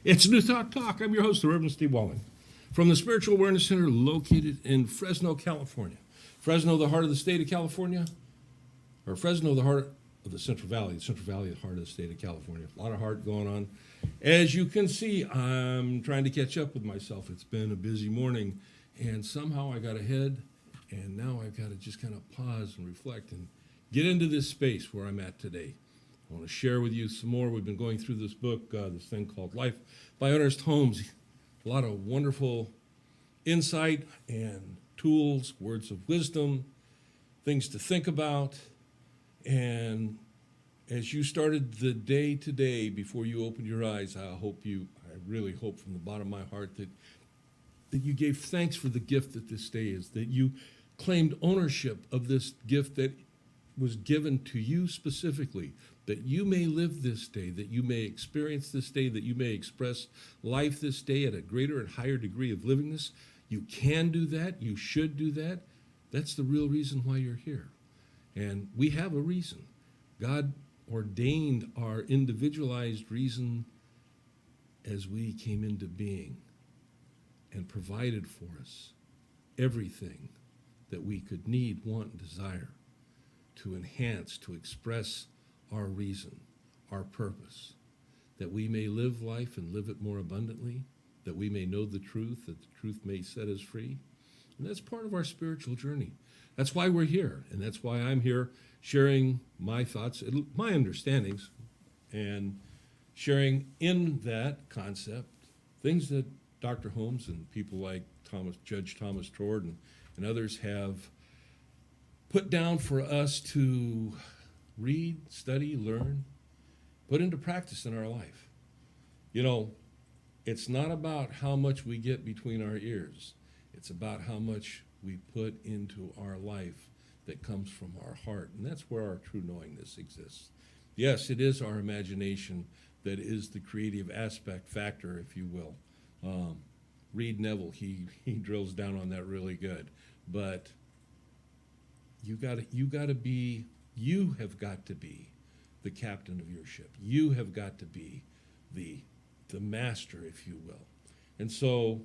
It's New Thought Talk. I'm your host, the Reverend Steve Walling, from the Spiritual Awareness Center located in Fresno, California. Fresno, the heart of the state of California, or Fresno, the heart of the Central Valley. The Central Valley, the heart of the state of California. A lot of heart going on. As you can see, I'm trying to catch up with myself. It's been a busy morning, and somehow I got ahead, and now I've got to just kind of pause and reflect and get into this space where I'm at today. I want to share with you some more. We've been going through this book, this thing called Life by Ernest Holmes. A lot of wonderful insight and tools, words of wisdom, things to think about. And as you started the day today, before you opened your eyes, I really hope from the bottom of my heart that you gave thanks for the gift that this day is, that you claimed ownership of this gift that was given to you specifically, that you may live this day, that you may experience this day, that you may express life this day at a greater and higher degree of livingness. You can do that. You should do that. That's the real reason why you're here. And we have a reason. God ordained our individualized reason as we came into being and provided for us everything that we could need, want, and desire to enhance, to express our reason, our purpose, that we may live life and live it more abundantly, that we may know the truth, that the truth may set us free. And that's part of our spiritual journey. That's why we're here, and that's why I'm here sharing my thoughts, my understandings, and sharing in that concept things that Dr. Holmes and people like Judge Thomas Tord and others have put down for us to read, study, learn, put into practice in our life. You know, it's not about how much we get between our ears. It's about how much we put into our life that comes from our heart. And that's where our true knowingness exists. Yes, it is our imagination that is the creative aspect factor, if you will. Reed Neville, he drills down on that really good. But you have got to be the captain of your ship. You have got to be the master, if you will. And so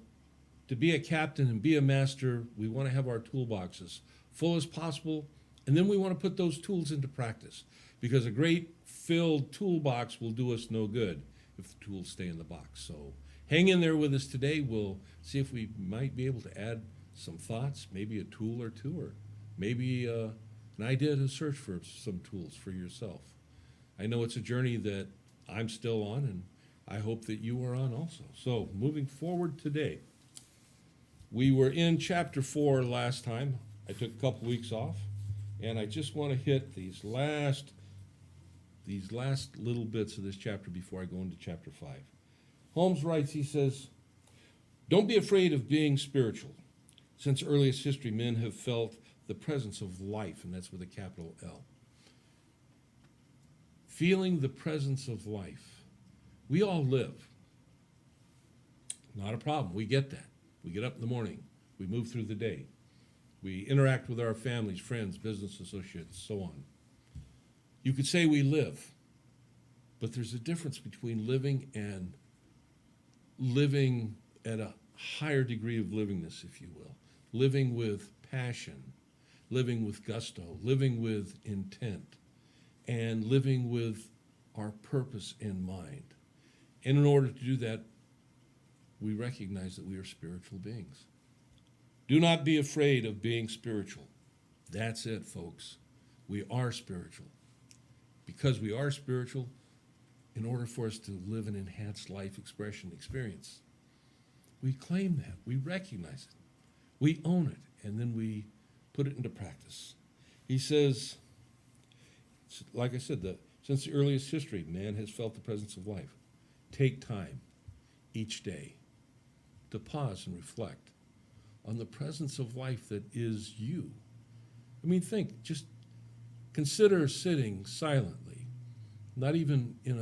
To be a captain and be a master, we want to have our toolboxes full as possible, and then we want to put those tools into practice, because a great filled toolbox will do us no good if the tools stay in the box. So hang in there with us today. We'll see if we might be able to add some thoughts, maybe a tool or two, or maybe an idea to search for some tools for yourself. I know it's a journey that I'm still on, and I hope that you are on also. So moving forward today, we were in chapter 4 last time. I took a couple weeks off, and I just want to hit these last little bits of this chapter before I go into chapter 5. Holmes writes, he says, "Don't be afraid of being spiritual. Since earliest history, men have felt the presence of life," and that's with a capital L. Feeling the presence of life. We all live. Not a problem. We get that. We get up in the morning. We move through the day. We interact with our families, friends, business associates, so on. You could say we live, but there's a difference between living and living at a higher degree of livingness, if you will. Living with passion, living with gusto, living with intent, and living with our purpose in mind. And in order to do that, we recognize that we are spiritual beings. Do not be afraid of being spiritual. That's it, folks. We are spiritual. Because we are spiritual, in order for us to live an enhanced life expression experience, we claim that, we recognize it, we own it, and then we put it into practice. He says, like I said, since the earliest history, man has felt the presence of life. Take time each day to pause and reflect on the presence of life that is you. I mean, just consider sitting silently, not even in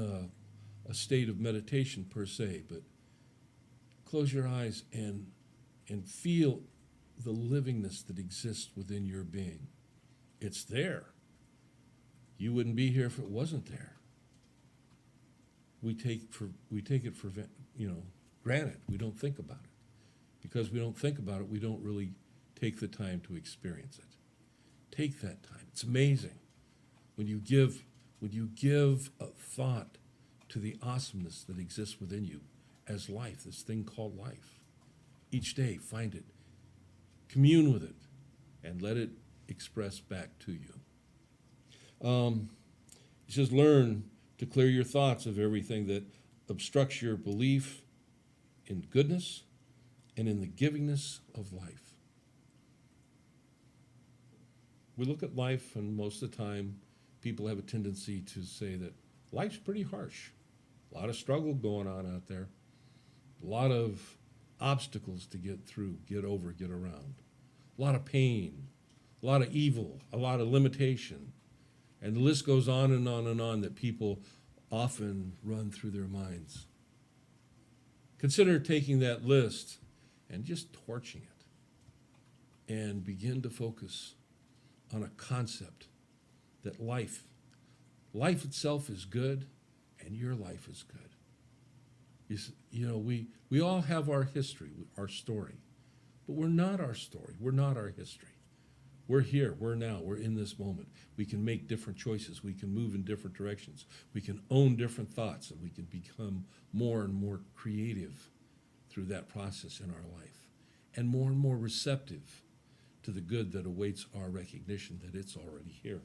a state of meditation per se, but close your eyes and feel the livingness that exists within your being. It's there. You wouldn't be here if it wasn't there. We take it for granted. We don't think about it. Because we don't think about it, we don't really take the time to experience it. Take that time. It's amazing when you give a thought to the awesomeness that exists within you as life, this thing called life. Each day, find it, commune with it, and let it express back to you. He says, learn to clear your thoughts of everything that obstructs your belief in goodness and in the givingness of life. We look at life, and most of the time, people have a tendency to say that life's pretty harsh. A lot of struggle going on out there. A lot of obstacles to get through, get over, get around. A lot of pain, a lot of evil, a lot of limitation. And the list goes on and on and on that people often run through their minds. Consider taking that list and just torching it and begin to focus on a concept that life itself is good and your life is good. We all have our history, our story, but we're not our story. We're not our history. We're here, we're now, we're in this moment. We can make different choices. We can move in different directions. We can own different thoughts, and we can become more and more creative through that process in our life, and more receptive to the good that awaits our recognition that it's already here.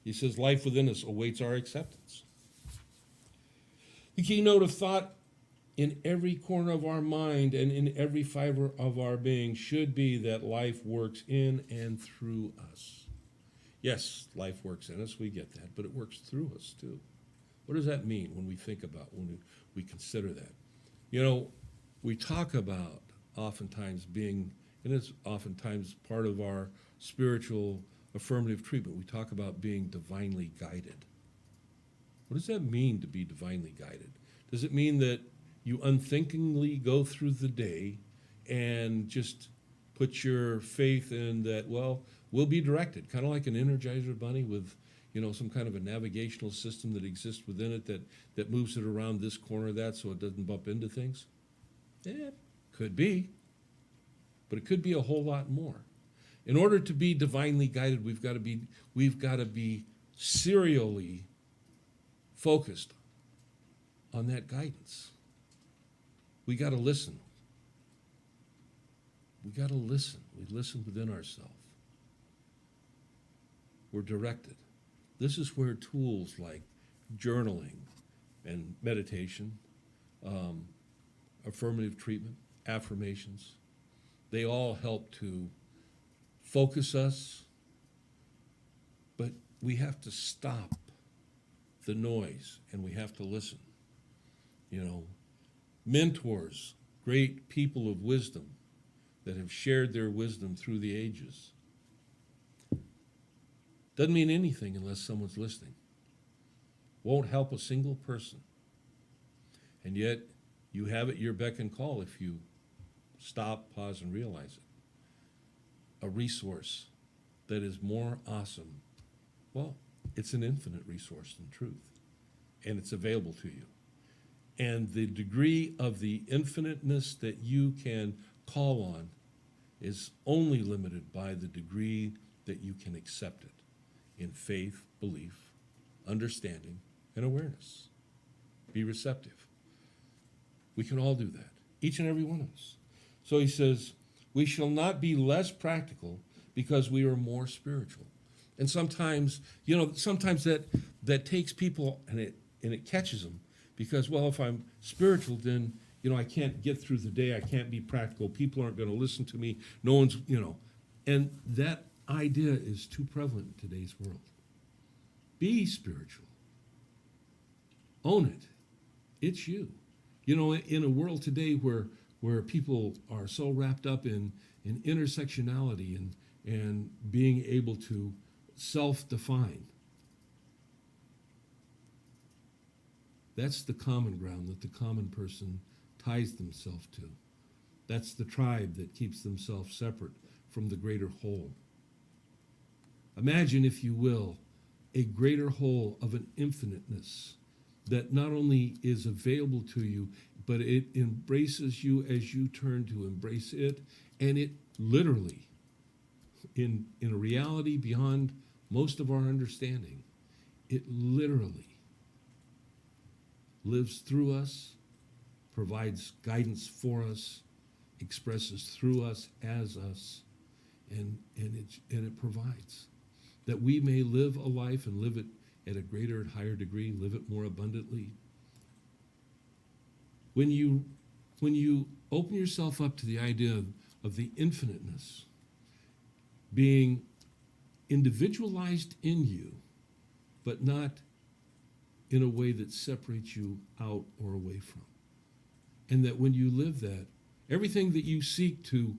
He says, life within us awaits our acceptance. The keynote of thought in every corner of our mind and in every fiber of our being should be that life works in and through us. Yes, life works in us, we get that, but it works through us too. What does that mean when we think about, when we consider that? We talk about oftentimes being, and it's oftentimes part of our spiritual affirmative treatment, we talk about being divinely guided. What does that mean to be divinely guided? Does it mean that you unthinkingly go through the day and just put your faith in that, well, we'll be directed, kind of like an Energizer bunny with, some kind of a navigational system that exists within it that moves it around this corner of that so it doesn't bump into things? Yeah, could be. but it could be a whole lot more. In order to be divinely guided, we've got to be serially focused on that guidance. We got to listen. We got to listen. We listen within ourselves. We're directed. This is where tools like journaling and meditation, affirmative treatment, affirmations, they all help to focus us, but we have to stop the noise and we have to listen. You know, mentors, great people of wisdom that have shared their wisdom through the ages. Doesn't mean anything unless someone's listening. Won't help a single person. And yet, you have at your beck and call if you stop, pause, and realize it. A resource that is more awesome. Well, it's an infinite resource in truth, and it's available to you. And the degree of the infiniteness that you can call on is only limited by the degree that you can accept it in faith, belief, understanding, and awareness. Be receptive. We can all do that, each and every one of us. So he says, we shall not be less practical because we are more spiritual. And sometimes, sometimes that takes people and it catches them because, well, if I'm spiritual, then, I can't get through the day. I can't be practical. People aren't going to listen to me. No one's, and that idea is too prevalent in today's world. Be spiritual. Own it. It's you. In a world today where people are so wrapped up in intersectionality and being able to self-define, that's the common ground that the common person ties themselves to. That's the tribe that keeps themselves separate from the greater whole. Imagine, if you will, a greater whole of an infiniteness that not only is available to you, but it embraces you as you turn to embrace it, and it literally, in a reality beyond most of our understanding, it literally lives through us, provides guidance for us, expresses through us, as us, and it provides that we may live a life and live it at a greater and higher degree, live it more abundantly. When you open yourself up to the idea of the infiniteness being individualized in you, but not in a way that separates you out or away from. And that when you live that, everything that you seek to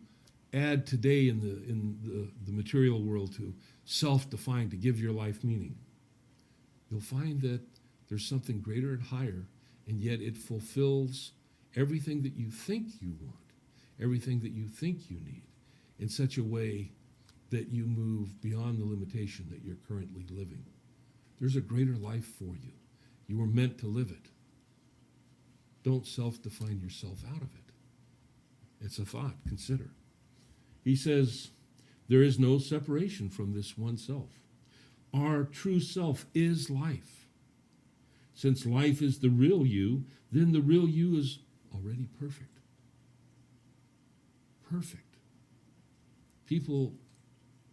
add today in the material world to self-define, to give your life meaning, you'll find that there's something greater and higher, and yet it fulfills everything that you think you want, everything that you think you need, in such a way that you move beyond the limitation that you're currently living. There's a greater life for you. You were meant to live it. Don't self-define yourself out of it. It's a thought. Consider. He says, there is no separation from this one self. Our true self is life. Since life is the real you, then the real you is already perfect. Perfect. People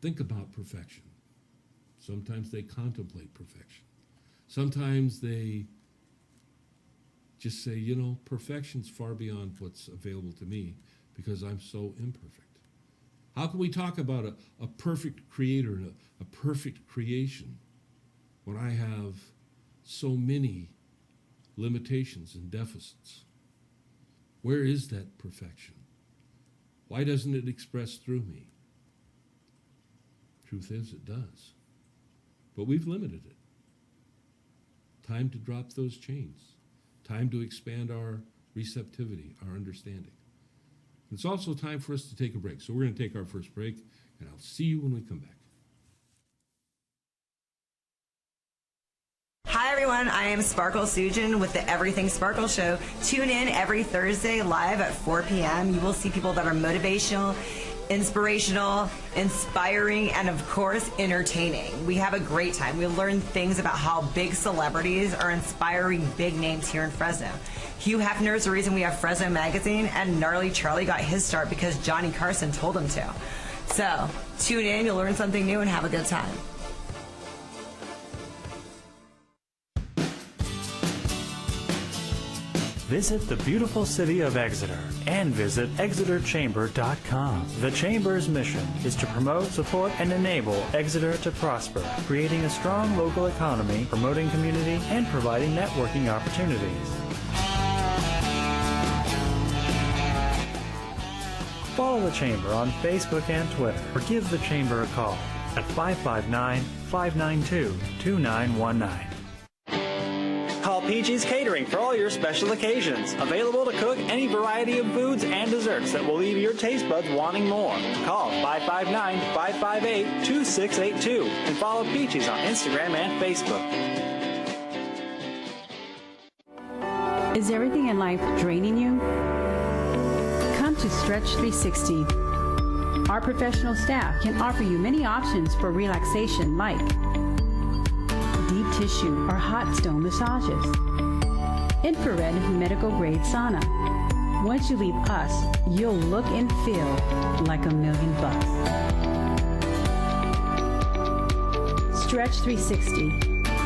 think about perfection. Sometimes they contemplate perfection. Sometimes they just say, perfection's far beyond what's available to me because I'm so imperfect. How can we talk about a perfect creator and a perfect creation when I have so many limitations and deficits? Where is that perfection? Why doesn't it express through me? Truth is, it does. But we've limited it. Time to drop those chains. Time to expand our receptivity, our understanding. It's also time for us to take a break. So we're going to take our first break, and I'll see you when we come back. Hi everyone, I am Sparkle Sujin with the Everything Sparkle Show. Tune in every Thursday live at 4 p.m. You will see people that are motivational, inspirational, inspiring, and of course, entertaining. We have a great time. We learn things about how big celebrities are inspiring big names here in Fresno. Hugh Hefner is the reason we have Fresno Magazine, and Gnarly Charlie got his start because Johnny Carson told him to. So, tune in, you'll learn something new, and have a good time. Visit the beautiful city of Exeter and visit exeterchamber.com. The Chamber's mission is to promote, support, and enable Exeter to prosper, creating a strong local economy, promoting community, and providing networking opportunities. Follow the Chamber on Facebook and Twitter, or give the Chamber a call at 559-592-2919. Call PG's Catering for all your special occasions. Available to cook any variety of foods and desserts that will leave your taste buds wanting more. Call 559-558-2682 and follow Peaches on Instagram and Facebook. Is everything in life draining you? Come to Stretch 360. Our professional staff can offer you many options for relaxation like deep tissue or hot stone massages, infrared medical grade sauna. Once you leave us, you'll look and feel like $1,000,000. Stretch 360.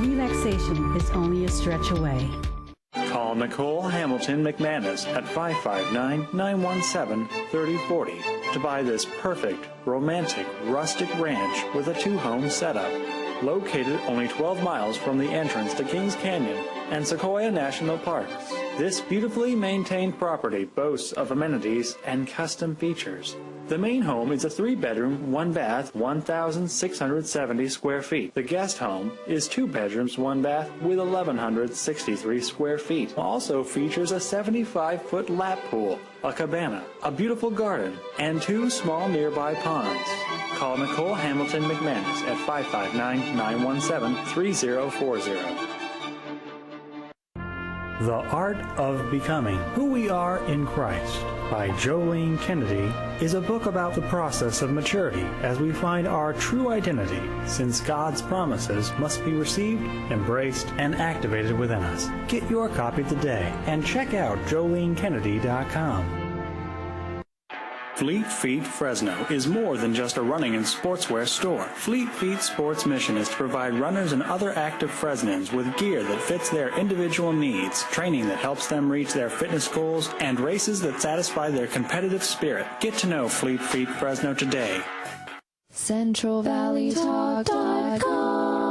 Relaxation is only a stretch away. Call Nicole Hamilton McManus at 559-917-3040 to buy this perfect, romantic, rustic ranch with a 2-home setup. Located only 12 miles from the entrance to Kings Canyon and Sequoia National Parks. This beautifully maintained property boasts of amenities and custom features. The main home is a 3-bedroom, 1-bath, 1,670 square feet. The guest home is 2 bedrooms, 1 bath with 1,163 square feet. Also features a 75-foot lap pool, a cabana, a beautiful garden, and 2 small nearby ponds. Call Nicole Hamilton McManus at 559-917-3040. The Art of Becoming Who We Are in Christ by Jolene Kennedy is a book about the process of maturity as we find our true identity, since God's promises must be received, embraced, and activated within us. Get your copy today and check out JoleneKennedy.com. Fleet Feet Fresno is more than just a running and sportswear store. Fleet Feet Sports' mission is to provide runners and other active Fresnans with gear that fits their individual needs, training that helps them reach their fitness goals, and races that satisfy their competitive spirit. Get to know Fleet Feet Fresno today. CentralValleyTalk.com.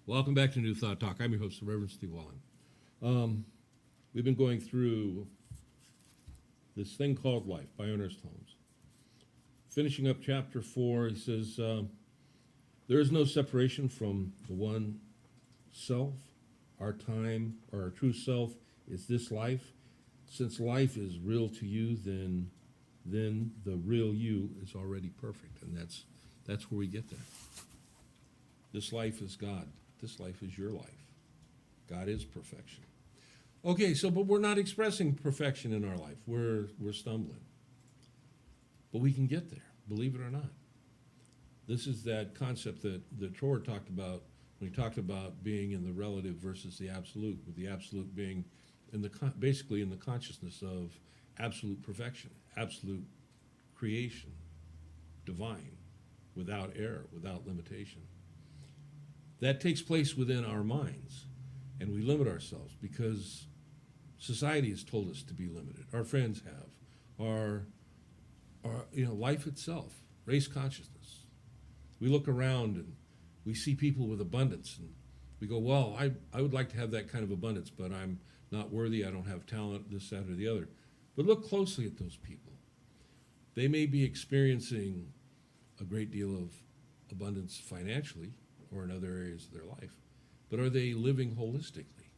Welcome back to New Thought Talk. I'm your host, the Reverend Steve Wallen. We've been going through this thing called life by Ernest Holmes. Finishing up chapter 4, he says, there is no separation from the one self. Our time, or our true self, is this life. Since life is real to you, then the real you is already perfect, and that's where we get there. This life is God. This life is your life. God is perfection. Okay, but we're not expressing perfection in our life. We're stumbling. But we can get there, believe it or not. This is that concept that Trower talked about when he talked about being in the relative versus the absolute, with the absolute being basically in the consciousness of absolute perfection, absolute creation, divine, without error, without limitation. That takes place within our minds, and we limit ourselves because society has told us to be limited. Our friends have, our life itself, race consciousness. We look around and we see people with abundance, and we go, well, I would like to have that kind of abundance, but I'm not worthy, I don't have talent, this, that, or the other. But look closely at those people. They may be experiencing a great deal of abundance financially or in other areas of their life, but are they living holistically?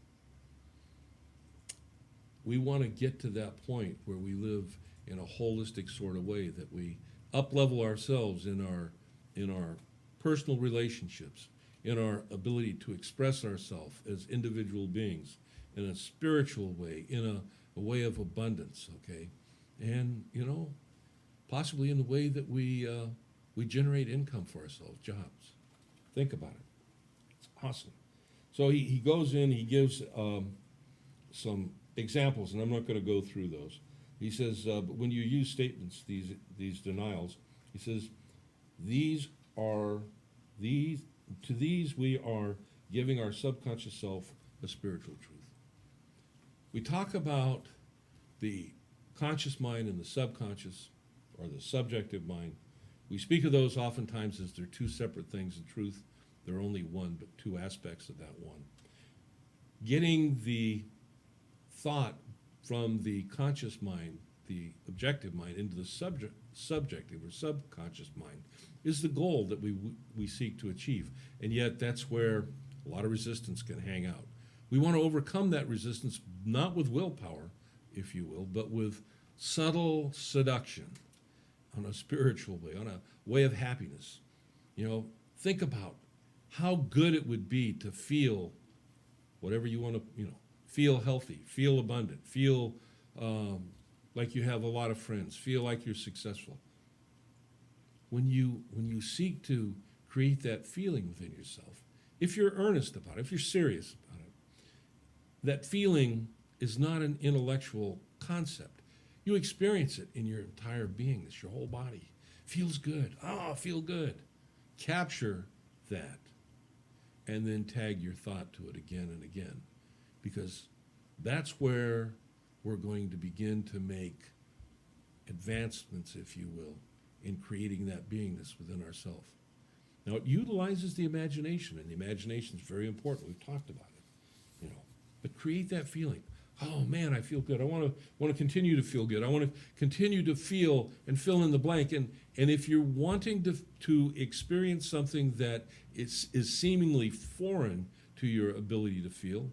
We want to get to that point where we live in a holistic sort of way, that we up-level ourselves in our personal relationships, in our ability to express ourselves as individual beings, in a spiritual way, in a way of abundance, okay? And, possibly in the way that we generate income for ourselves, jobs. Think about it. It's awesome. So he goes in, he gives some examples, and I'm not going to go through those. He says, but when you use statements, these denials, he says, to these we are giving our subconscious self a spiritual truth. We talk about the conscious mind and the subconscious, or the subjective mind. We speak of those oftentimes as they're two separate things. In truth, they're only one, but two aspects of that one. Getting the thought from the conscious mind, the objective mind, into the subjective or subconscious mind is the goal that we seek to achieve. And yet that's where a lot of resistance can hang out. We want to overcome that resistance, not with willpower, if you will, but with subtle seduction on a spiritual way, on a way of happiness. Think about how good it would be to feel whatever you want to, feel healthy, feel abundant, feel like you have a lot of friends, feel like you're successful. When you seek to create that feeling within yourself, if you're earnest about it, if you're serious about it, that feeling is not an intellectual concept. You experience it in your entire beingness, your whole body. Feels good. Feel good. Capture that, and then tag your thought to it again and again, because that's where we're going to begin to make advancements, if you will, in creating that beingness within ourselves. Now, it utilizes the imagination, and the imagination is very important. We've talked about it, But create that feeling. Oh man, I feel good. I want to continue to feel good. I want to continue to feel and fill in the blank. And if you're wanting to experience something that is seemingly foreign to your ability to feel,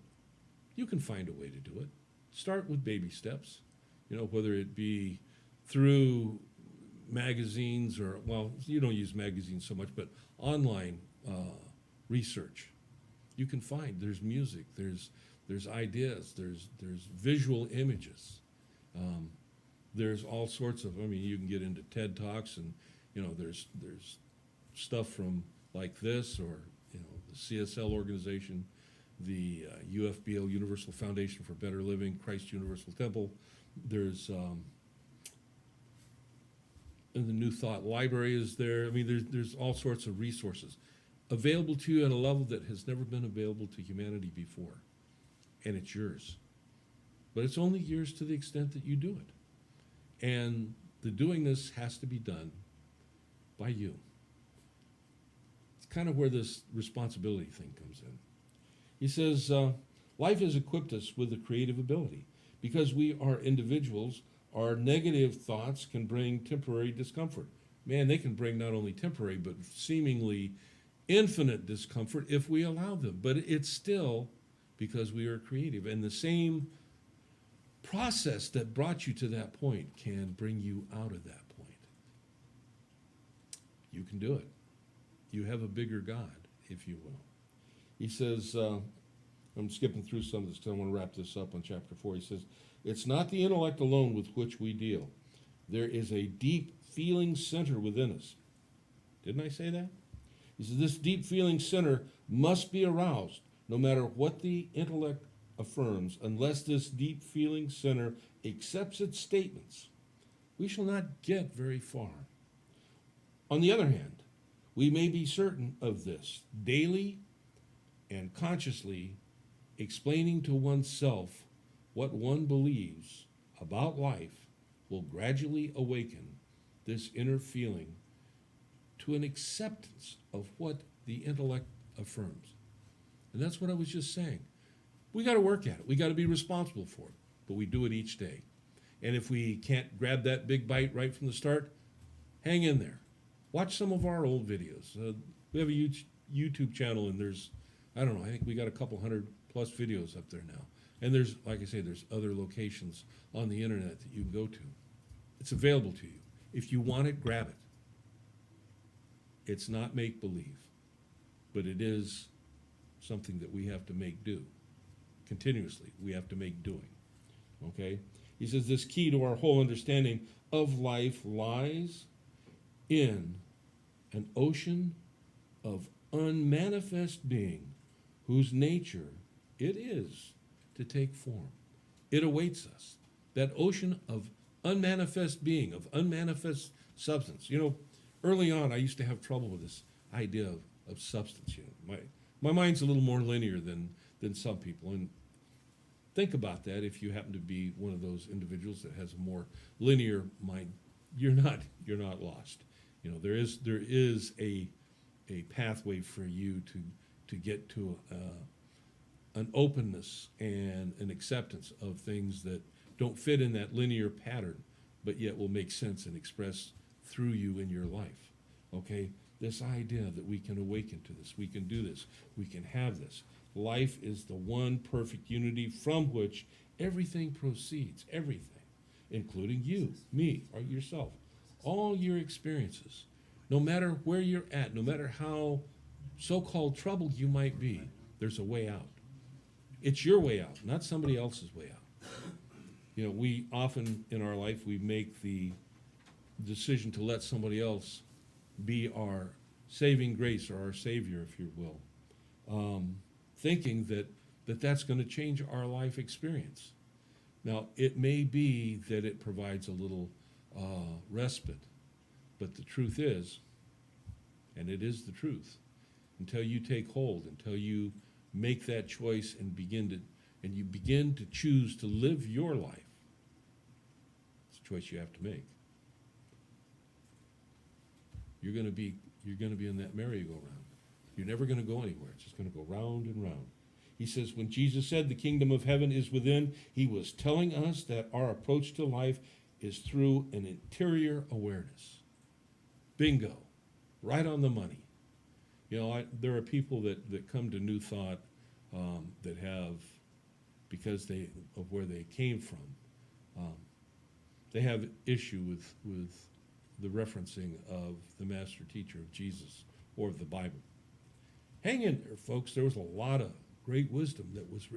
you can find a way to do it. Start with baby steps, whether it be through magazines or, well, you don't use magazines so much, but online research. You can find, there's music, there's ideas, there's visual images. There's all sorts of, you can get into TED Talks, and, there's stuff from like this, or, the CSL organization, the UFBL, Universal Foundation for Better Living, Christ Universal Temple. There's, and the New Thought Library is there. There's all sorts of resources available to you at a level that has never been available to humanity before. And it's yours. But it's only yours to the extent that you do it. And the doing this has to be done by you. It's kind of where this responsibility thing comes in. He says, life has equipped us with a creative ability. Because we are individuals, our negative thoughts can bring temporary discomfort. Man, they can bring not only temporary, but seemingly infinite discomfort if we allow them. But it's still because we are creative. And the same process that brought you to that point can bring you out of that point. You can do it. You have a bigger God, if you will. He says, I'm skipping through some of this because I want to wrap this up on chapter 4. He says, it's not the intellect alone with which we deal. There is a deep feeling center within us. Didn't I say that? He says, this deep feeling center must be aroused no matter what the intellect affirms. Unless this deep feeling center accepts its statements, we shall not get very far. On the other hand, we may be certain of this. Daily, and consciously explaining to oneself what one believes about life will gradually awaken this inner feeling to an acceptance of what the intellect affirms. And that's what I was just saying. We got to work at it. We got to be responsible for it, but we do it each day. And if we can't grab that big bite right from the start, hang in there. Watch some of our old videos. We have a YouTube channel, and there's, I don't know, I think we got a couple hundred plus videos up there now. And there's, like I say, there's other locations on the internet that you can go to. It's available to you. If you want it, grab it. It's not make-believe, but it is something that we have to make do. Continuously, we have to make doing. Okay? He says this key to our whole understanding of life lies in an ocean of unmanifest being whose nature it is to take form. It awaits us. That ocean of unmanifest being, of unmanifest substance. You know, early on I used to have trouble with this idea of substance. You know, my mind's a little more linear than some people. And think about that if you happen to be one of those individuals that has a more linear mind. You're not lost. You know, there is a pathway for you to get to an openness and an acceptance of things that don't fit in that linear pattern, but yet will make sense and express through you in your life. Okay? This idea that we can awaken to this, we can do this, we can have this. Life is the one perfect unity from which everything proceeds, everything, including you, me, or yourself. All your experiences, no matter where you're at, no matter how so-called troubled you might be, there's a way out. It's your way out, not somebody else's way out. You know, we often in our life, we make the decision to let somebody else be our saving grace or our savior, if you will, thinking that that's going to change our life experience. Now, it may be that it provides a little respite, but the truth is, and it is the truth, until you take hold, until you make that choice and you begin to choose to live your life, it's a choice you have to make. You're going to be in that merry-go-round. You're never going to go anywhere. It's just going to go round and round. He says, when Jesus said the kingdom of heaven is within, he was telling us that our approach to life is through an interior awareness. Bingo. Right on the money. You know, there are people that come to New Thought that have, because of where they came from, they have issue with the referencing of the master teacher of Jesus or of the Bible. Hang in there, folks. There was a lot of great wisdom that was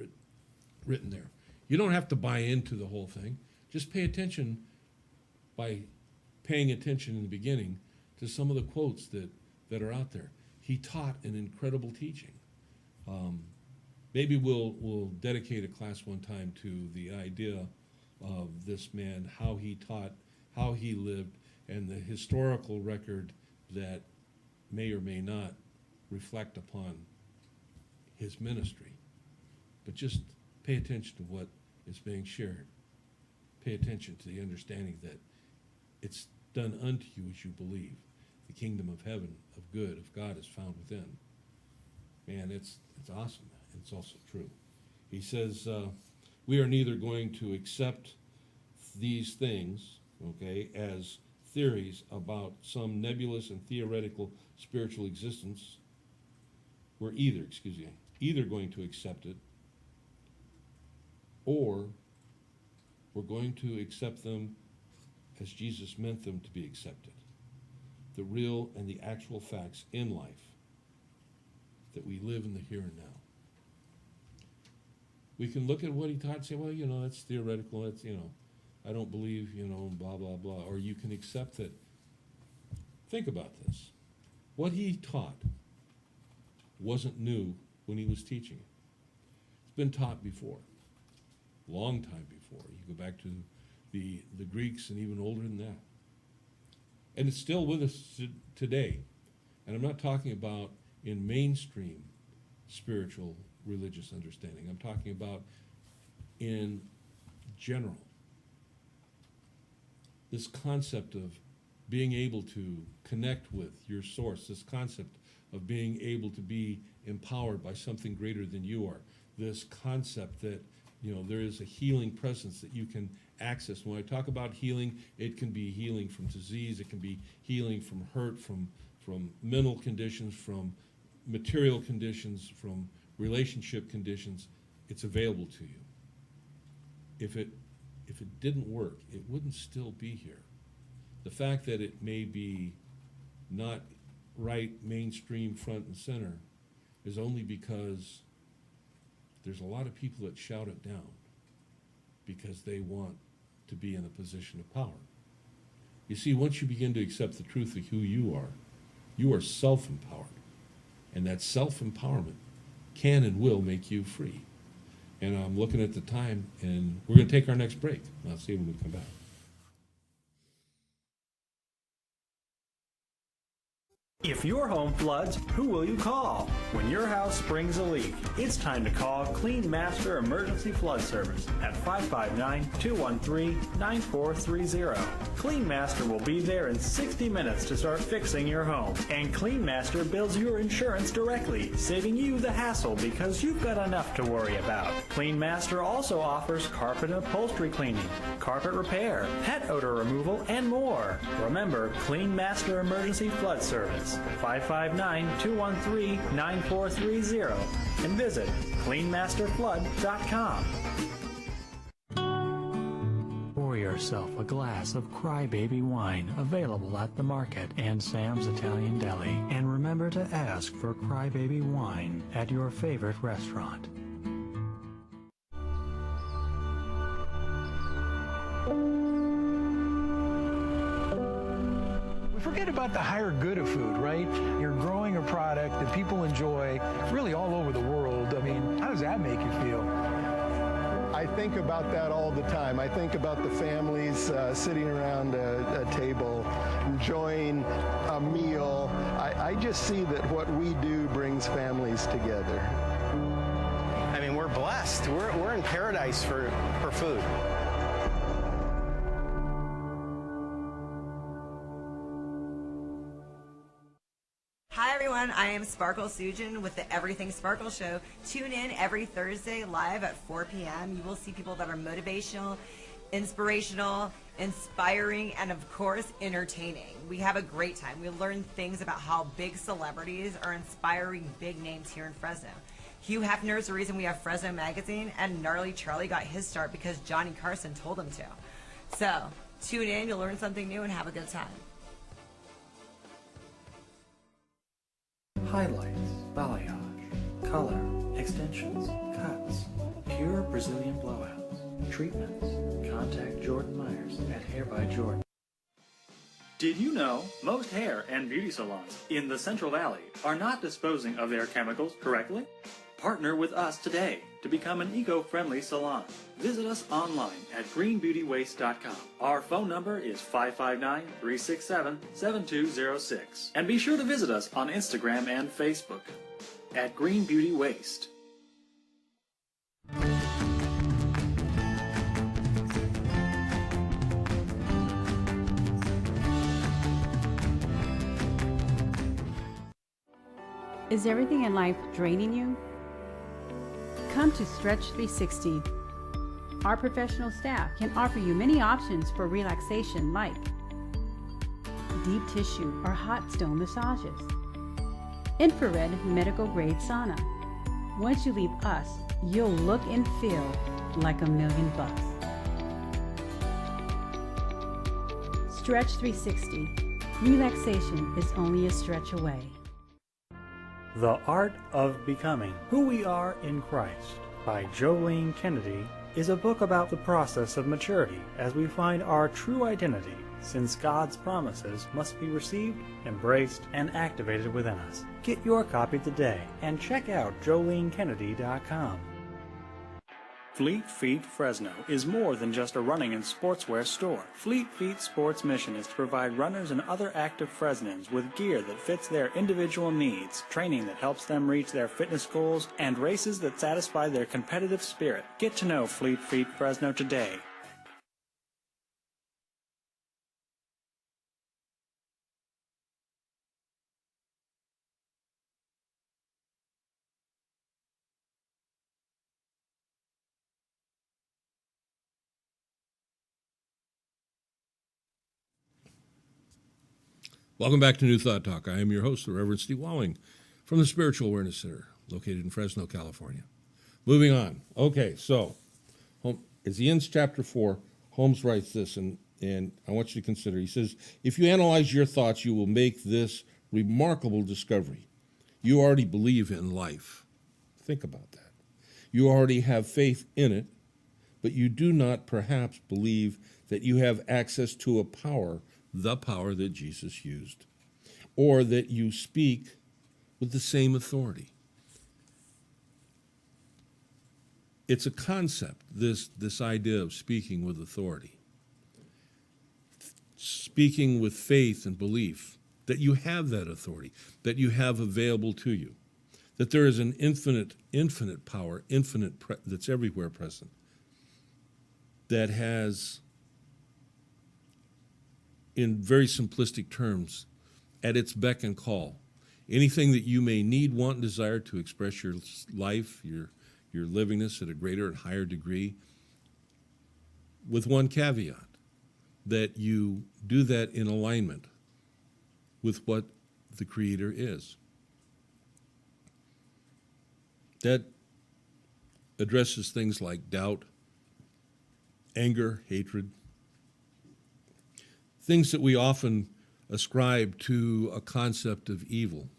written there. You don't have to buy into the whole thing. Just pay attention by paying attention in the beginning to some of the quotes that are out there. He taught an incredible teaching. Maybe we'll dedicate a class one time to the idea of this man, how he taught, how he lived, and the historical record that may or may not reflect upon his ministry. But just pay attention to what is being shared. Pay attention to the understanding that it's done unto you as you believe. The kingdom of heaven, of good, of God is found within. Man, it's awesome. It's also true. He says, we are neither going to accept these things, okay, as theories about some nebulous and theoretical spiritual existence. We're either going to accept it, or we're going to accept them as Jesus meant them to be accepted. The real and the actual facts in life, that we live in the here and now. We can look at what he taught and say, well, you know, that's theoretical, that's, you know, I don't believe, you know, blah, blah, blah. Or you can accept that. Think about this. What he taught wasn't new when he was teaching it. It's been taught before, long time before. You go back to the Greeks and even older than that. And it's still with us today. And I'm not talking about in mainstream spiritual, religious understanding. I'm talking about in general. This concept of being able to connect with your source, this concept of being able to be empowered by something greater than you are, this concept that, you know, there is a healing presence that you can access. When I talk about healing, it can be healing from disease, it can be healing from hurt, from mental conditions, from material conditions, from relationship conditions. It's available to you. If it didn't work, it wouldn't still be here. The fact that it may be not right mainstream front and center is only because there's a lot of people that shout it down because they want to be in a position of power. You see, once you begin to accept the truth of who you are self-empowered. And that self-empowerment can and will make you free. And I'm looking at the time, and we're going to take our next break. I'll see you when we come back. If your home floods, who will you call? When your house springs a leak, it's time to call Clean Master Emergency Flood Service at 559-213-9430. Clean Master will be there in 60 minutes to start fixing your home. And Clean Master bills your insurance directly, saving you the hassle because you've got enough to worry about. Clean Master also offers carpet and upholstery cleaning, carpet repair, pet odor removal, and more. Remember, Clean Master Emergency Flood Service. 559-213-9430 and visit cleanmasterflood.com. Pour yourself a glass of Crybaby wine available at the market and Sam's Italian Deli. And remember to ask for Crybaby wine at your favorite restaurant. Forget about the higher good of food, right? You're growing a product that people enjoy really all over the world. I mean, how does that make you feel? I think about that all the time. I think about the families sitting around a table, enjoying a meal. I just see that what we do brings families together. I mean, we're blessed. We're in paradise for food. Hi everyone, I am Sparkle Sujin with the Everything Sparkle Show. Tune in every Thursday live at 4 p.m. You will see people that are motivational, inspirational, inspiring, and of course, entertaining. We have a great time. We learn things about how big celebrities are inspiring big names here in Fresno. Hugh Hefner is the reason we have Fresno Magazine, and Gnarly Charlie got his start because Johnny Carson told him to. So, tune in, you'll learn something new, and have a good time. Highlights, balayage, color, extensions, cuts, pure Brazilian blowouts, treatments. Contact Jordan Myers at Hair by Jordan. Did you know most hair and beauty salons in the Central Valley are not disposing of their chemicals correctly? Partner with us today to become an eco-friendly salon. Visit us online at greenbeautywaste.com. Our phone number is 559-367-7206. And be sure to visit us on Instagram and Facebook at Green Beauty Waste. Is everything in life draining you? Come to Stretch 360. Our professional staff can offer you many options for relaxation like deep tissue or hot stone massages, infrared medical grade sauna. Once you leave us, you'll look and feel like $1,000,000. Stretch 360. Relaxation is only a stretch away. The Art of Becoming Who We Are in Christ by Jolene Kennedy is a book about the process of maturity as we find our true identity, since God's promises must be received, embraced, and activated within us. Get your copy today and check out JoleneKennedy.com. Fleet Feet Fresno is more than just a running and sportswear store. Fleet Feet Sports' mission is to provide runners and other active Fresnans with gear that fits their individual needs, training that helps them reach their fitness goals, and races that satisfy their competitive spirit. Get to know Fleet Feet Fresno today. Welcome back to New Thought Talk. I am your host, the Reverend Steve Walling, from the Spiritual Awareness Center, located in Fresno, California. Moving on. Okay, so as he ends chapter 4, Holmes writes this, and I want you to consider. He says, if you analyze your thoughts, you will make this remarkable discovery. You already believe in life. Think about that. You already have faith in it, but you do not perhaps believe that you have access to a power, the power that Jesus used, or that you speak with the same authority. It's a concept, this idea of speaking with authority, speaking with faith and belief, that you have that authority, that you have available to you, that there is an infinite power, that's everywhere present, that has, in very simplistic terms, at its beck and call, anything that you may need, want, and desire to express your life, your livingness at a greater and higher degree, with one caveat, that you do that in alignment with what the Creator is. That addresses things like doubt, anger, hatred, things that we often ascribe to a concept of evil.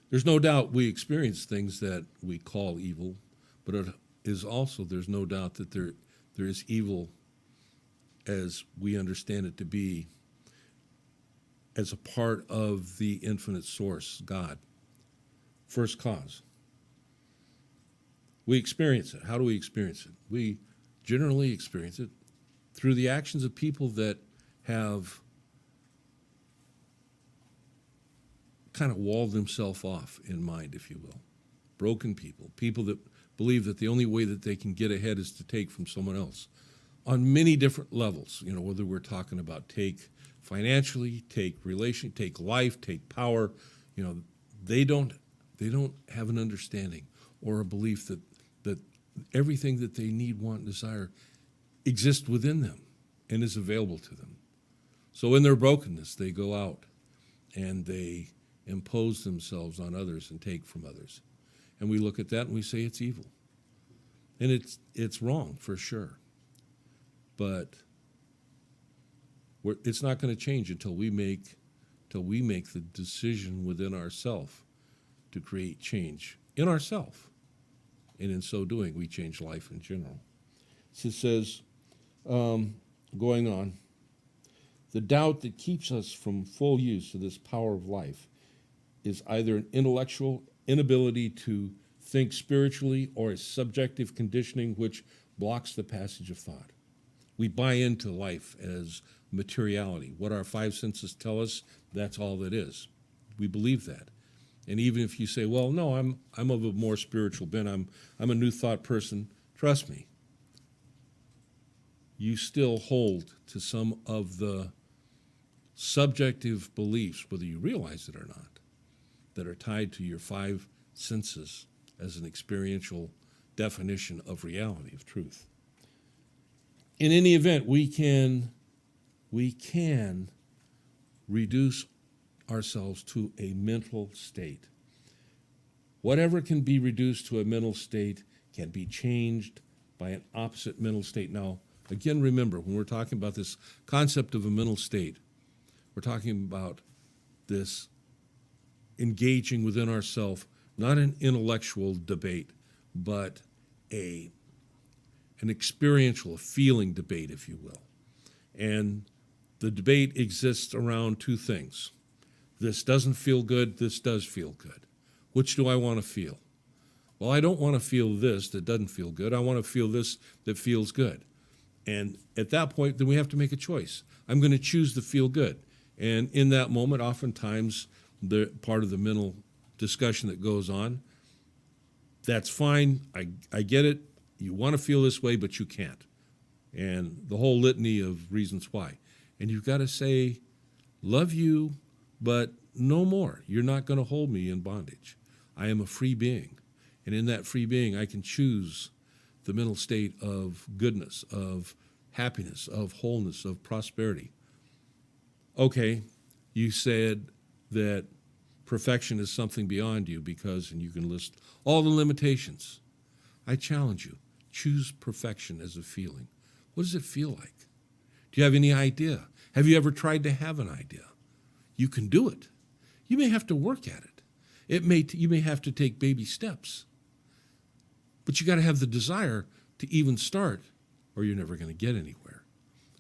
There's no doubt we experience things that we call evil, but it is also, there's no doubt that there is evil as we understand it to be, as a part of the infinite source, God. First cause. We experience it. How do we experience it? We generally experience it through the actions of people that have kind of walled themselves off in mind, if you will. Broken people, people that believe that the only way that they can get ahead is to take from someone else. On many different levels, whether we're talking about take financially, take relation, take life, take power, they don't have an understanding or a belief that everything that they need, want, and desire exists within them and is available to them. So in their brokenness, they go out and they impose themselves on others and take from others. And we look at that and we say it's evil. And it's wrong for sure. But it's not going to change until we make the decision within ourselves to create change in ourselves. And in so doing, we change life in general. So it says, going on, the doubt that keeps us from full use of this power of life is either an intellectual inability to think spiritually or a subjective conditioning which blocks the passage of thought. We buy into life as materiality. What our five senses tell us, that's all that is. We believe that. And even if you say, well, no, I'm of a more spiritual bent, I'm a new thought person, trust me, you still hold to some of the subjective beliefs, whether you realize it or not, that are tied to your five senses as an experiential definition of reality, of truth. In any event, we can reduce ourselves to a mental state. Whatever can be reduced to a mental state can be changed by an opposite mental state. Now, again, remember, when we're talking about this concept of a mental state, we're talking about this engaging within ourselves, not an intellectual debate, but an experiential, a feeling debate, if you will. And the debate exists around two things. This doesn't feel good, this does feel good. Which do I want to feel? Well, I don't want to feel this that doesn't feel good. I want to feel this that feels good. And at that point, then we have to make a choice. I'm going to choose the feel good. And in that moment, oftentimes, the part of the mental discussion that goes on, that's fine. I get it. You want to feel this way, but you can't. And the whole litany of reasons why. And you've got to say, love you, but no more. You're not going to hold me in bondage. I am a free being. And in that free being, I can choose the mental state of goodness, of happiness, of wholeness, of prosperity. Okay, you said that perfection is something beyond you because, and you can list all the limitations. I challenge you, choose perfection as a feeling. What does it feel like? Do you have any idea? Have you ever tried to have an idea? You can do it. You may have to work at it. You may have to take baby steps. But you got to have the desire to even start, or you're never going to get anywhere.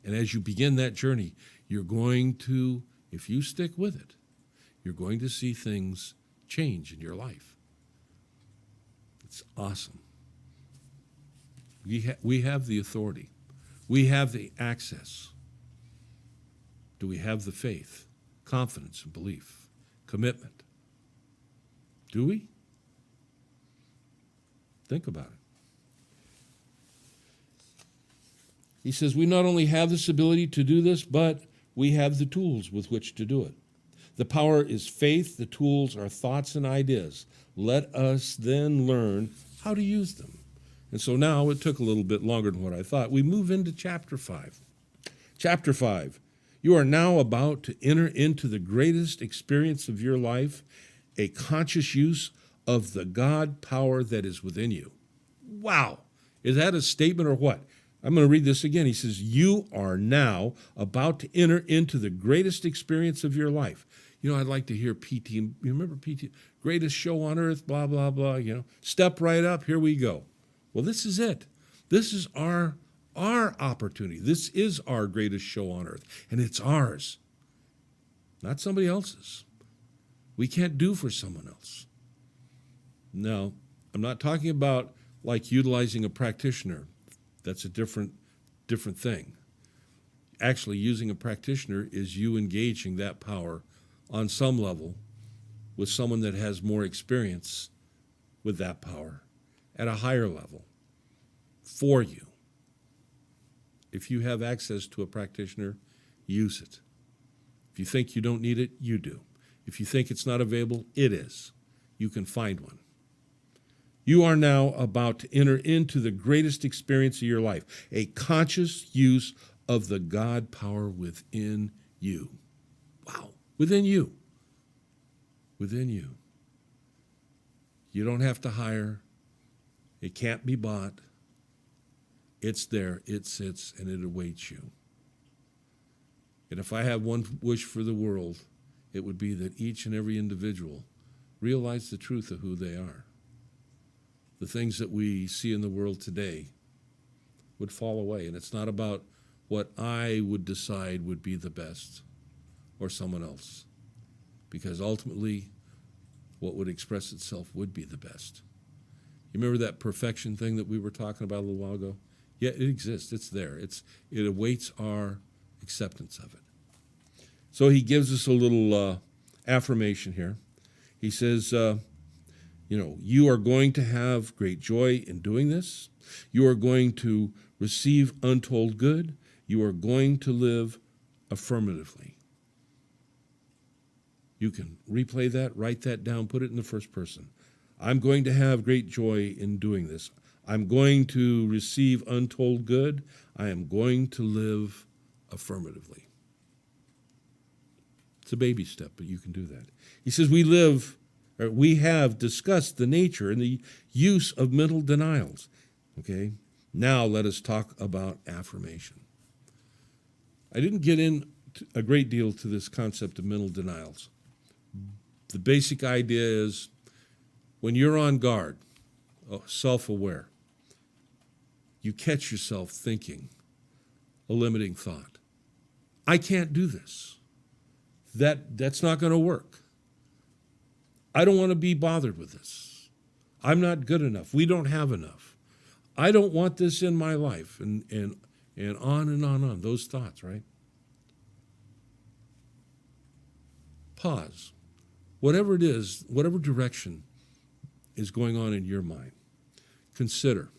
And as you begin that journey, you're going to, if you stick with it, you're going to see things change in your life. It's awesome. We have the authority. We have the access. Do we have the faith, confidence, and belief, commitment? Do we? Think about it. He says, we not only have this ability to do this, but we have the tools with which to do it. The power is faith. The tools are thoughts and ideas. Let us then learn how to use them. And so now it took a little bit longer than what I thought. We move into chapter 5. Chapter 5. You are now about to enter into the greatest experience of your life, a conscious use of the God power that is within you. Wow. Is that a statement or what? I'm going to read this again. He says, you are now about to enter into the greatest experience of your life. You know, I'd like to hear PT. You remember PT? Greatest show on earth, blah, blah, blah. Step right up. Here we go. Well, this is it. This is our opportunity. This is our greatest show on earth, and it's ours, not somebody else's. We can't do for someone else. Now, I'm not talking about like utilizing a practitioner. That's a different thing. Actually, using a practitioner is you engaging that power on some level with someone that has more experience with that power at a higher level for you. If you have access to a practitioner, use it. If you think you don't need it, you do. If you think it's not available, it is. You can find one. You are now about to enter into the greatest experience of your life, a conscious use of the God power within you. Wow, within you. Within you. You don't have to hire. It can't be bought. It's there, it sits, and it awaits you. And if I have one wish for the world, it would be that each and every individual realize the truth of who they are. The things that we see in the world today would fall away. And it's not about what I would decide would be the best or someone else. Because ultimately, what would express itself would be the best. You remember that perfection thing that we were talking about a little while ago? Yeah, it exists. It's there. It awaits our acceptance of it. So he gives us a little affirmation here. He says, you are going to have great joy in doing this. You are going to receive untold good. You are going to live affirmatively. You can replay that, write that down, put it in the first person. I'm going to have great joy in doing this. I'm going to receive untold good. I am going to live affirmatively. It's a baby step, but you can do that. He says we have discussed the nature and the use of mental denials. Okay? Now let us talk about affirmation. I didn't get in a great deal to this concept of mental denials. The basic idea is when you're on guard, self-aware, you catch yourself thinking a limiting thought. I can't do this. That's not going to work. I don't want to be bothered with this. I'm not good enough. We don't have enough. I don't want this in my life, and on and on, those thoughts, right? Pause. Whatever it is, whatever direction is going on in your mind, consider.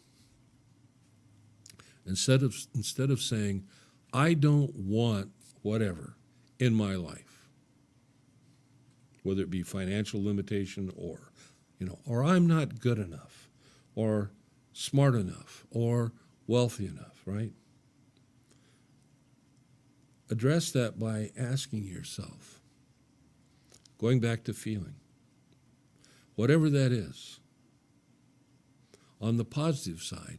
Instead of saying, I don't want whatever in my life, whether it be financial limitation or I'm not good enough or smart enough or wealthy enough, right? Address that by asking yourself, going back to feeling, whatever that is, on the positive side,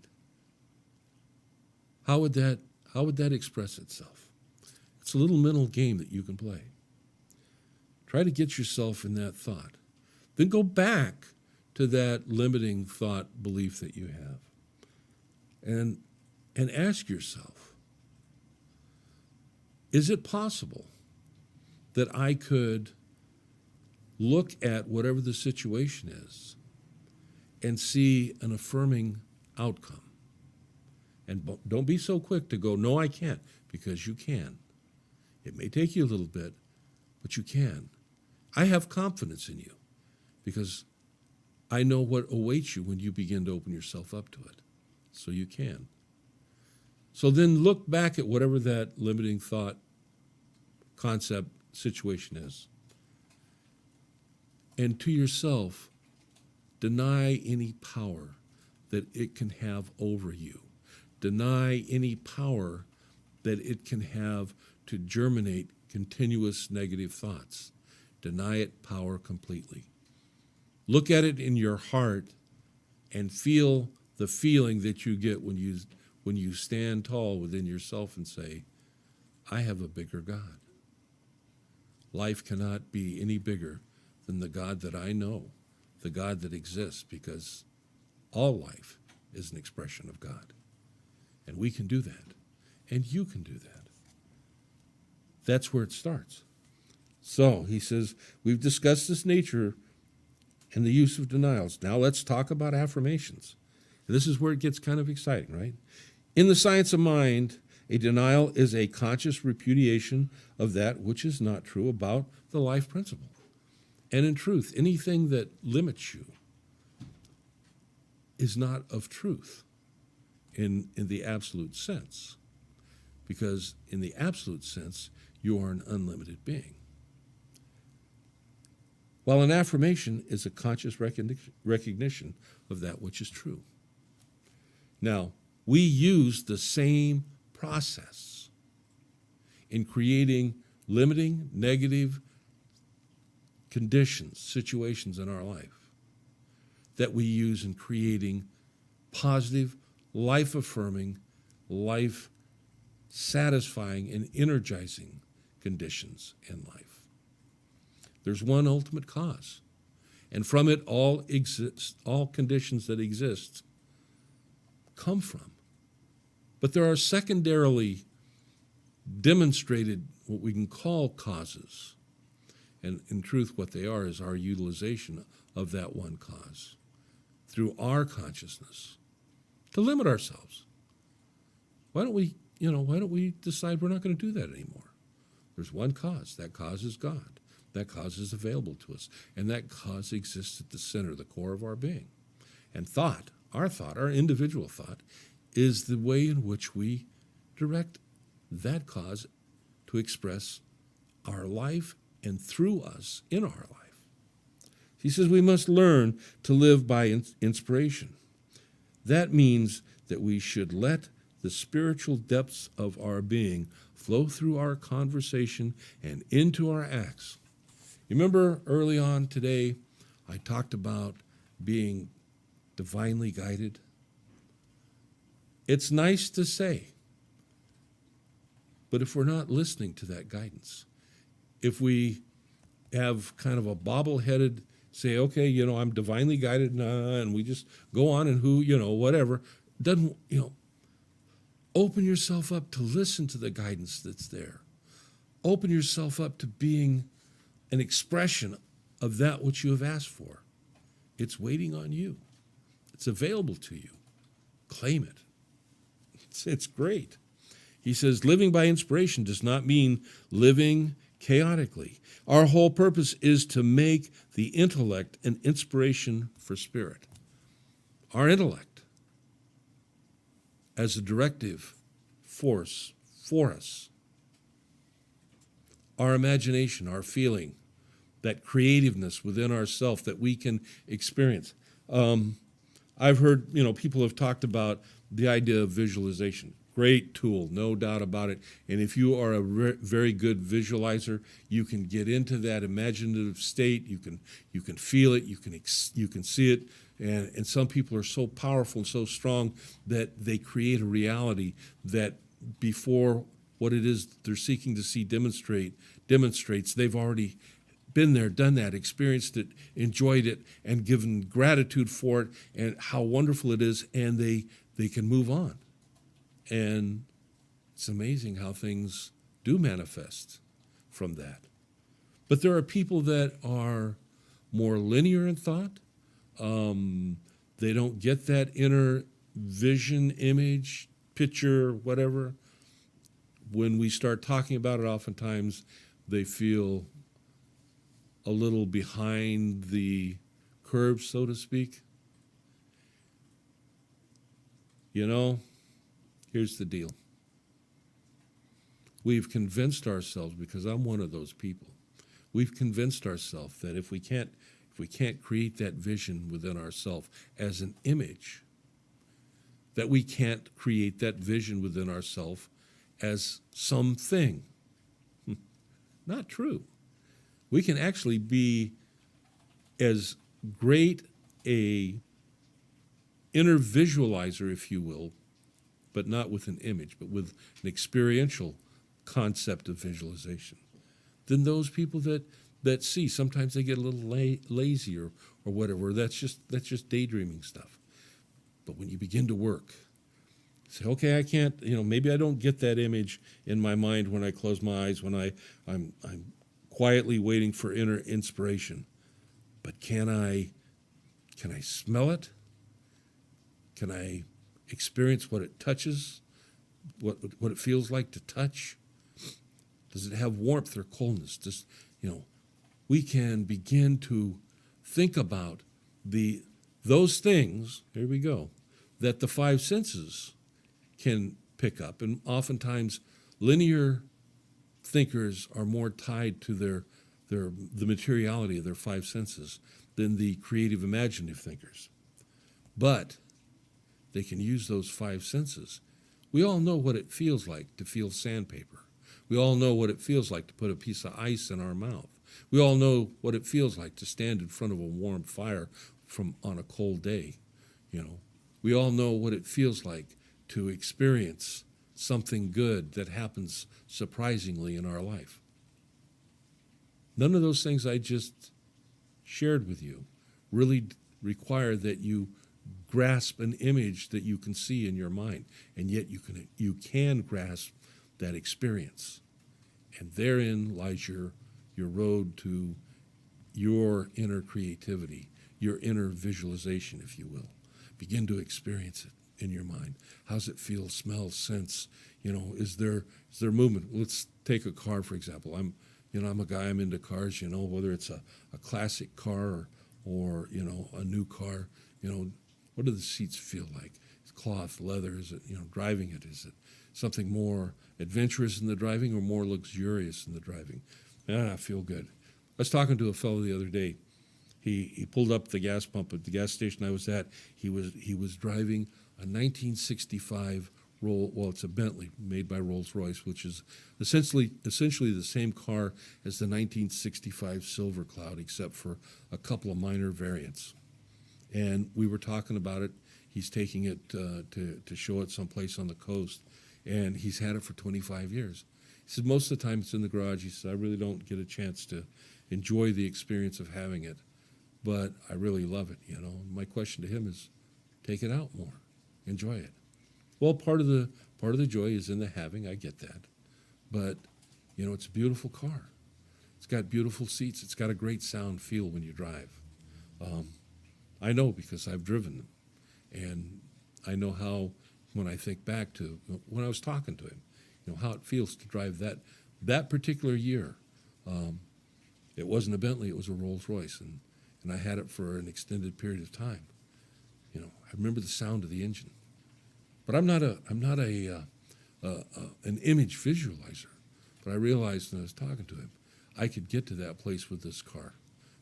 how would that express itself? It's a little mental game that you can play. Try to get yourself in that thought. Then go back to that limiting thought belief that you have. And ask yourself, is it possible that I could look at whatever the situation is and see an affirming outcome? And don't be so quick to go, no, I can't, because you can. It may take you a little bit, but you can. I have confidence in you because I know what awaits you when you begin to open yourself up to it. So you can. So then look back at whatever that limiting thought, concept, situation is. And to yourself, deny any power that it can have over you. Deny any power that it can have to germinate continuous negative thoughts. Deny it power completely. Look at it in your heart and feel the feeling that you get when you stand tall within yourself and say, I have a bigger God. Life cannot be any bigger than the God that I know, the God that exists, because all life is an expression of God. And we can do that. And you can do that. That's where it starts. So, he says, we've discussed this nature and the use of denials. Now let's talk about affirmations. This is where it gets kind of exciting, right? In the science of mind, a denial is a conscious repudiation of that which is not true about the life principle. And in truth, anything that limits you is not of truth in the absolute sense. Because in the absolute sense, you are an unlimited being. While an affirmation is a conscious recognition of that which is true. Now, we use the same process in creating limiting, negative conditions, situations in our life that we use in creating positive, life-affirming, life-satisfying, and energizing conditions in life. There's one ultimate cause, and from it all conditions that exist come from. But there are secondarily demonstrated what we can call causes. And in truth, what they are is our utilization of that one cause through our consciousness to limit ourselves. Why don't we decide we're not going to do that anymore? There's one cause. That cause is God. That cause is available to us. And that cause exists at the center, the core of our being. And thought, our individual thought, is the way in which we direct that cause to express our life and through us in our life. He says we must learn to live by inspiration. That means that we should let the spiritual depths of our being flow through our conversation and into our acts. You remember early on today, I talked about being divinely guided. It's nice to say, but if we're not listening to that guidance, if we have kind of a bobble-headed, say, okay, I'm divinely guided, and we just go on and whatever, doesn't, open yourself up to listen to the guidance that's there. Open yourself up to being an expression of that which you have asked for. It's waiting on you. It's available to you. Claim it. It's great. He says, living by inspiration does not mean living chaotically. Our whole purpose is to make the intellect an inspiration for spirit. Our intellect as a directive force for us. Our imagination, our feeling, that creativeness within ourself that we can experience. I've heard, people have talked about the idea of visualization. Great tool, no doubt about it. And if you are a very good visualizer, you can get into that imaginative state. You can feel it. You can see it. And some people are so powerful and so strong that they create a reality that before what it is they're seeking to see demonstrates. They've already been there, done that, experienced it, enjoyed it, and given gratitude for it, and how wonderful it is, and they can move on. And it's amazing how things do manifest from that. But there are people that are more linear in thought. They don't get that inner vision, image, picture, whatever. When we start talking about it, oftentimes they feel a little behind the curve, so to speak. Here's the deal. We've convinced ourselves, because I'm one of those people, we've convinced ourselves that if we can't create that vision within ourselves as an image, that we can't create that vision within ourselves as something. Not true. We can actually be as great a inner visualizer, if you will, but not with an image, but with an experiential concept of visualization, than those people that see. Sometimes they get a little lazy or whatever. That's just daydreaming stuff. But when you begin to work, say, okay, I can't, maybe I don't get that image in my mind when I close my eyes, when I'm quietly waiting for inner inspiration. But can I smell it? Can I experience what it touches, what it feels like to touch? Does it have warmth or coldness? We can begin to think about those things, here we go, that the five senses can pick up. And oftentimes linear thinkers are more tied to the materiality of their five senses than the creative imaginative thinkers. But they can use those five senses. We all know what it feels like to feel sandpaper. We all know what it feels like to put a piece of ice in our mouth. We all know what it feels like to stand in front of a warm fire on a cold day. We all know what it feels like to experience something good that happens surprisingly in our life. None of those things I just shared with you really require that you grasp an image that you can see in your mind, and yet you can grasp that experience. And therein lies your road to your inner creativity, your inner visualization, if you will. Begin to experience it in your mind. How's it feel, smell, sense? Is there movement? Let's take a car, for example. I'm a guy, I'm into cars, whether it's a classic car or a new car, what do the seats feel like? Is it cloth, leather? Is it, driving it? Is it something more adventurous in the driving or more luxurious in the driving? I feel good. I was talking to a fellow the other day. He pulled up the gas pump at the gas station I was at. He was driving a 1965 it's a Bentley made by Rolls-Royce, which is essentially the same car as the 1965 Silver Cloud, except for a couple of minor variants. And we were talking about it. He's taking it to show it someplace on the coast, and he's had it for 25 years. He said most of the time it's in the garage. He said, I really don't get a chance to enjoy the experience of having it, but I really love it. My question to him is, take it out more, enjoy it. Well, part of the joy is in the having. I get that, but it's a beautiful car. It's got beautiful seats. It's got a great sound feel when you drive. I know because I've driven them, And I know how, when I think back to when I was talking to him, how it feels to drive that particular year. It wasn't a Bentley, it was a Rolls Royce, and I had it for an extended period of time. I remember the sound of the engine. But I'm not an image visualizer. But I realized when I was talking to him, I could get to that place with this car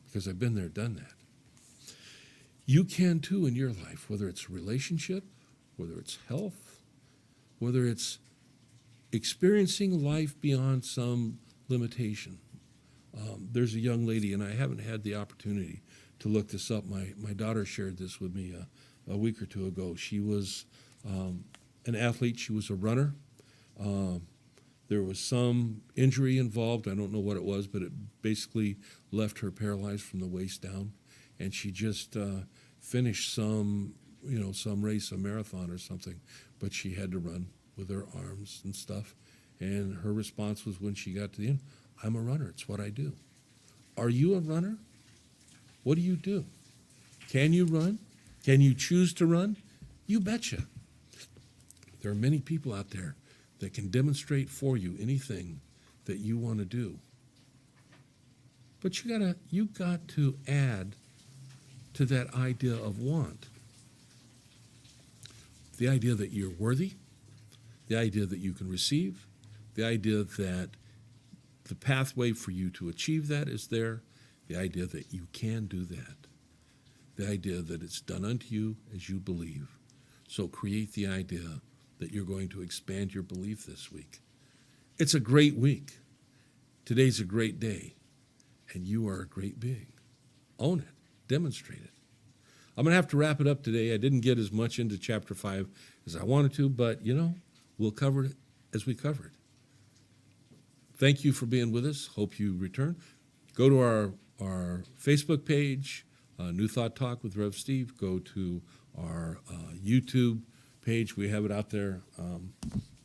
because I've been there, done that. You can too in your life, whether it's a relationship, whether it's health, whether it's experiencing life beyond some limitation. There's a young lady, and I haven't had the opportunity to look this up. My daughter shared this with me a week or two ago. She was an athlete. She was a runner. There was some injury involved. I don't know what it was, but it basically left her paralyzed from the waist down. And she just finished some race, a marathon or something, but she had to run with her arms and stuff. And her response was when she got to the end, I'm a runner. It's what I do. Are you a runner? What do you do? Can you run? Can you choose to run? You betcha. There are many people out there that can demonstrate for you anything that you want to do. But you got to add to that idea of want. The idea that you're worthy, the idea that you can receive, the idea that the pathway for you to achieve that is there, the idea that you can do that, the idea that it's done unto you as you believe. So create the idea that you're going to expand your belief this week. It's a great week. Today's a great day, and you are a great being. Own it. Demonstrate it. I'm going to have to wrap it up today. I didn't get as much into Chapter 5 as I wanted to, but, we'll cover it as we cover it. Thank you for being with us. Hope you return. Go to our Facebook page, New Thought Talk with RevSteve. Go to our YouTube page. We have it out there, and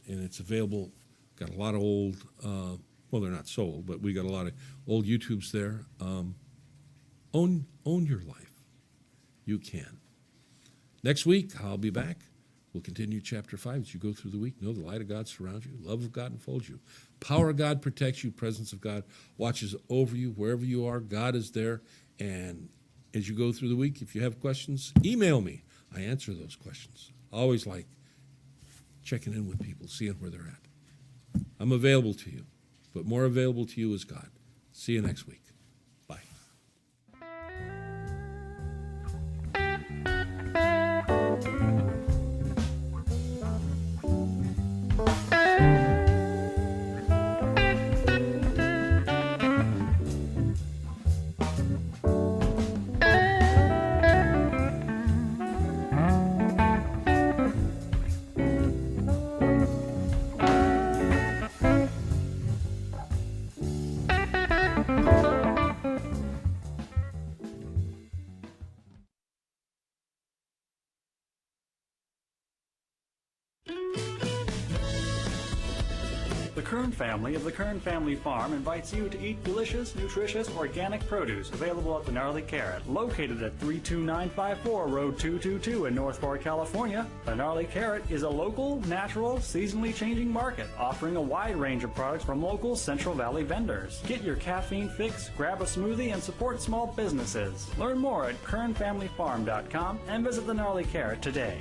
it's available. Got a lot of old, they're not so old, but we got a lot of old YouTubes there. Own your life. You can. Next week, I'll be back. We'll continue Chapter 5 as you go through the week. Know the light of God surrounds you. Love of God enfolds you. Power of God protects you. Presence of God watches over you. Wherever you are, God is there. And as you go through the week, if you have questions, email me. I answer those questions. I always like checking in with people, seeing where they're at. I'm available to you, but more available to you is God. See you next week. Bye. The Kern family of the Kern Family Farm invites you to eat delicious, nutritious, organic produce available at the Gnarly Carrot, located at 32954 Road 222 in North Fork, California. The Gnarly Carrot is a local, natural, seasonally changing market offering a wide range of products from local Central Valley vendors. Get your caffeine fix, grab a smoothie, and support small businesses. Learn more at KernFamilyFarm.com and visit the Gnarly Carrot today.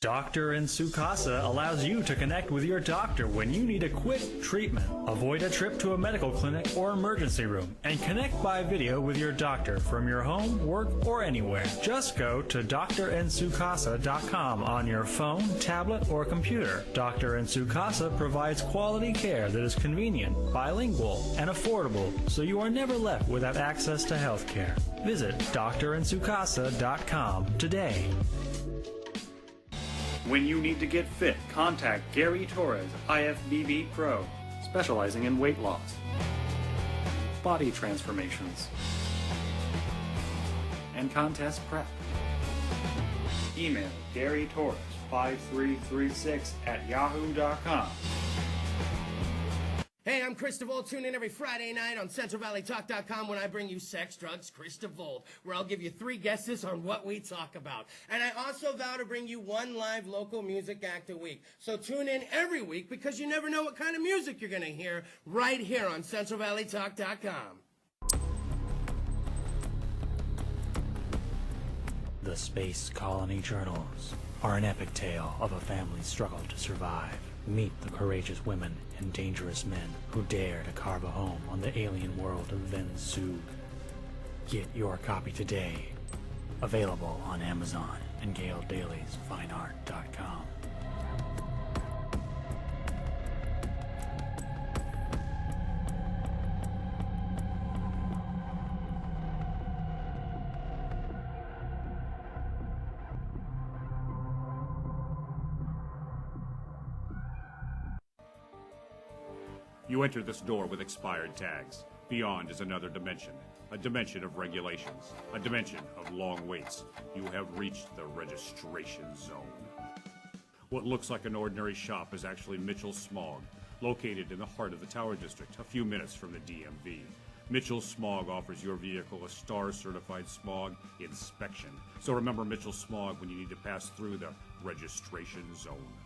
Dr. in Sukasa allows you to connect with your doctor when you need a quick treatment. Avoid a trip to a medical clinic or emergency room and connect by video with your doctor from your home, work, or anywhere. Just go to drinsukasa.com on your phone, tablet, or computer. Dr. in Sukasa provides quality care that is convenient, bilingual, and affordable, so you are never left without access to health care. Visit drinsukasa.com today. When you need to get fit, contact Gary Torres, IFBB Pro, specializing in weight loss, body transformations, and contest prep. Email Gary Torres, RevSteve5336@yahoo.com. Hey, I'm Chris DeVold. Tune in every Friday night on CentralValleyTalk.com when I bring you Sex, Drugs, Chris DeVold, where I'll give you 3 guesses on what we talk about. And I also vow to bring you 1 live local music act a week. So tune in every week because you never know what kind of music you're going to hear right here on CentralValleyTalk.com. The Space Colony Journals are an epic tale of a family's struggle to survive. Meet the courageous women and dangerous men who dare to carve a home on the alien world of Vensug. Get your copy today. Available on Amazon and Gail Daly's FineArt.com. You enter this door with expired tags. Beyond is another dimension, a dimension of regulations, a dimension of long waits. You have reached the registration zone. What looks like an ordinary shop is actually Mitchell Smog, located in the heart of the Tower District, a few minutes from the DMV. Mitchell Smog offers your vehicle a STAR-certified smog inspection. So remember Mitchell Smog when you need to pass through the registration zone.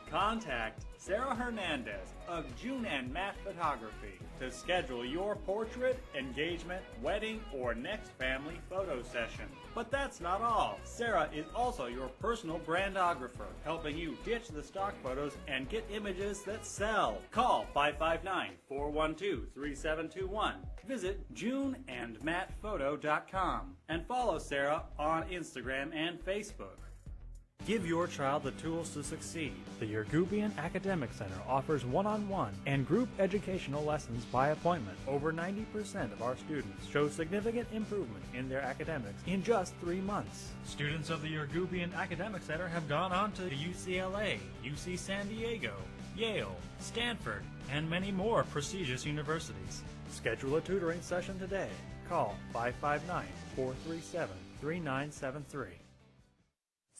Contact Sarah Hernandez of June and Matt Photography to schedule your portrait, engagement, wedding, or next family photo session. But that's not all. Sarah is also your personal brandographer, helping you ditch the stock photos and get images that sell. Call 559-412-3721. Visit JuneandMattPhoto.com and follow Sarah on Instagram and Facebook. Give your child the tools to succeed. The Yergubian Academic Center offers one-on-one and group educational lessons by appointment. Over 90% of our students show significant improvement in their academics in just 3 months. Students of the Yergubian Academic Center have gone on to UCLA, UC San Diego, Yale, Stanford, and many more prestigious universities. Schedule a tutoring session today. Call 559-437-3973.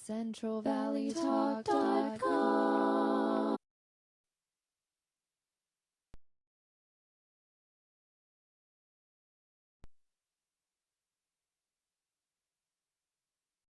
CentralValleyTalk.com.